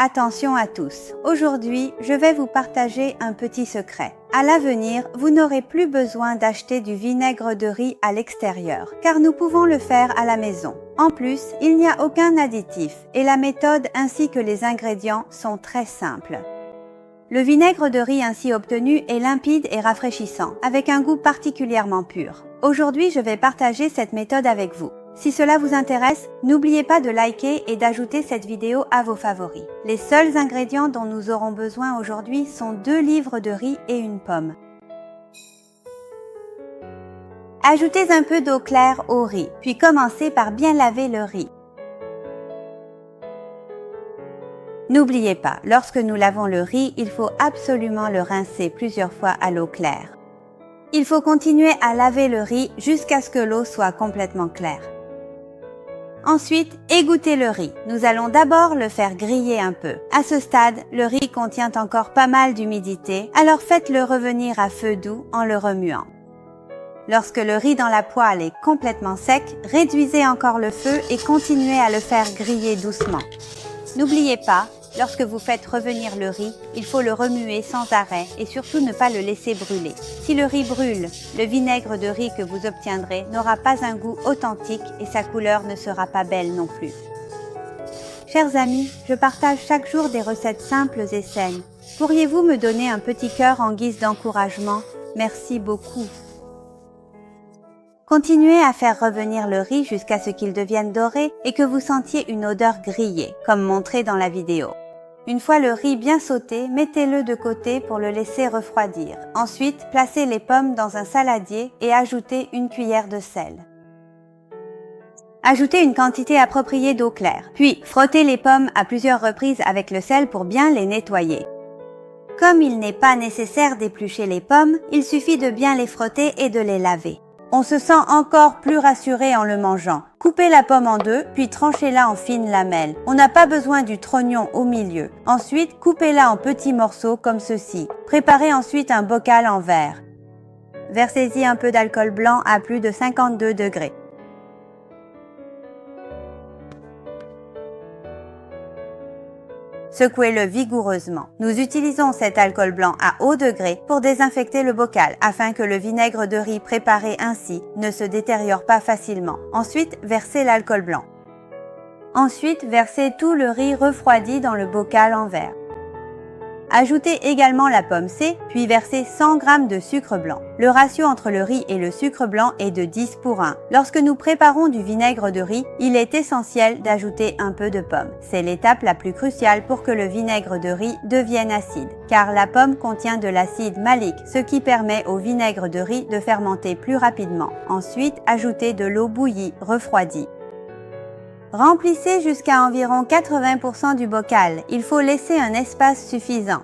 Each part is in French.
Attention à tous, aujourd'hui je vais vous partager un petit secret. À l'avenir, vous n'aurez plus besoin d'acheter du vinaigre de riz à l'extérieur, car nous pouvons le faire à la maison. En plus, il n'y a aucun additif et la méthode ainsi que les ingrédients sont très simples. Le vinaigre de riz ainsi obtenu est limpide et rafraîchissant, avec un goût particulièrement pur. Aujourd'hui, je vais partager cette méthode avec vous. Si cela vous intéresse, n'oubliez pas de liker et d'ajouter cette vidéo à vos favoris. Les seuls ingrédients dont nous aurons besoin aujourd'hui sont 2 livres de riz et une pomme. Ajoutez un peu d'eau claire au riz, puis commencez par bien laver le riz. N'oubliez pas, lorsque nous lavons le riz, il faut absolument le rincer plusieurs fois à l'eau claire. Il faut continuer à laver le riz jusqu'à ce que l'eau soit complètement claire. Ensuite, égouttez le riz. Nous allons d'abord le faire griller un peu. À ce stade, le riz contient encore pas mal d'humidité, alors faites-le revenir à feu doux en le remuant. Lorsque le riz dans la poêle est complètement sec, réduisez encore le feu et continuez à le faire griller doucement. N'oubliez pas, lorsque vous faites revenir le riz, il faut le remuer sans arrêt et surtout ne pas le laisser brûler. Si le riz brûle, le vinaigre de riz que vous obtiendrez n'aura pas un goût authentique et sa couleur ne sera pas belle non plus. Chers amis, je partage chaque jour des recettes simples et saines. Pourriez-vous me donner un petit cœur en guise d'encouragement? Merci beaucoup. Continuez à faire revenir le riz jusqu'à ce qu'il devienne doré et que vous sentiez une odeur grillée, comme montré dans la vidéo. Une fois le riz bien sauté, mettez-le de côté pour le laisser refroidir. Ensuite, placez les pommes dans un saladier et ajoutez une cuillère de sel. Ajoutez une quantité appropriée d'eau claire, puis frottez les pommes à plusieurs reprises avec le sel pour bien les nettoyer. Comme il n'est pas nécessaire d'éplucher les pommes, il suffit de bien les frotter et de les laver. On se sent encore plus rassuré en le mangeant. Coupez la pomme en 2, puis tranchez-la en fines lamelles. On n'a pas besoin du trognon au milieu. Ensuite, coupez-la en petits morceaux comme ceci. Préparez ensuite un bocal en verre. Versez-y un peu d'alcool blanc à plus de 52 degrés. Secouez-le vigoureusement. Nous utilisons cet alcool blanc à haut degré pour désinfecter le bocal afin que le vinaigre de riz préparé ainsi ne se détériore pas facilement. Ensuite, versez l'alcool blanc. Ensuite, versez tout le riz refroidi dans le bocal en verre. Ajoutez également la pomme C, puis versez 100 g de sucre blanc. Le ratio entre le riz et le sucre blanc est de 10 pour 1. Lorsque nous préparons du vinaigre de riz, il est essentiel d'ajouter un peu de pomme. C'est l'étape la plus cruciale pour que le vinaigre de riz devienne acide, car la pomme contient de l'acide malique, ce qui permet au vinaigre de riz de fermenter plus rapidement. Ensuite, ajoutez de l'eau bouillie, refroidie. Remplissez jusqu'à environ 80% du bocal. Il faut laisser un espace suffisant.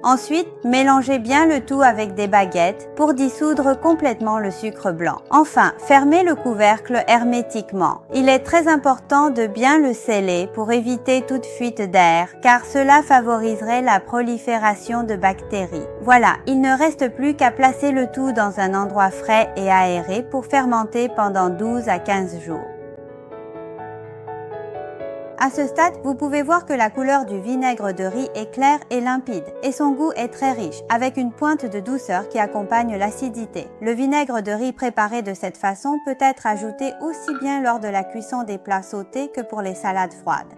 Ensuite, mélangez bien le tout avec des baguettes pour dissoudre complètement le sucre blanc. Enfin, fermez le couvercle hermétiquement. Il est très important de bien le sceller pour éviter toute fuite d'air, car cela favoriserait la prolifération de bactéries. Voilà, il ne reste plus qu'à placer le tout dans un endroit frais et aéré pour fermenter pendant 12 à 15 jours. À ce stade, vous pouvez voir que la couleur du vinaigre de riz est claire et limpide, et son goût est très riche, avec une pointe de douceur qui accompagne l'acidité. Le vinaigre de riz préparé de cette façon peut être ajouté aussi bien lors de la cuisson des plats sautés que pour les salades froides.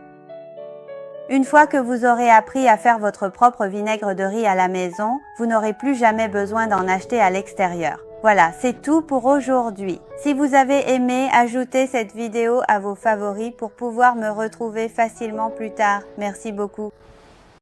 Une fois que vous aurez appris à faire votre propre vinaigre de riz à la maison, vous n'aurez plus jamais besoin d'en acheter à l'extérieur. Voilà, c'est tout pour aujourd'hui. Si vous avez aimé, ajoutez cette vidéo à vos favoris pour pouvoir me retrouver facilement plus tard. Merci beaucoup.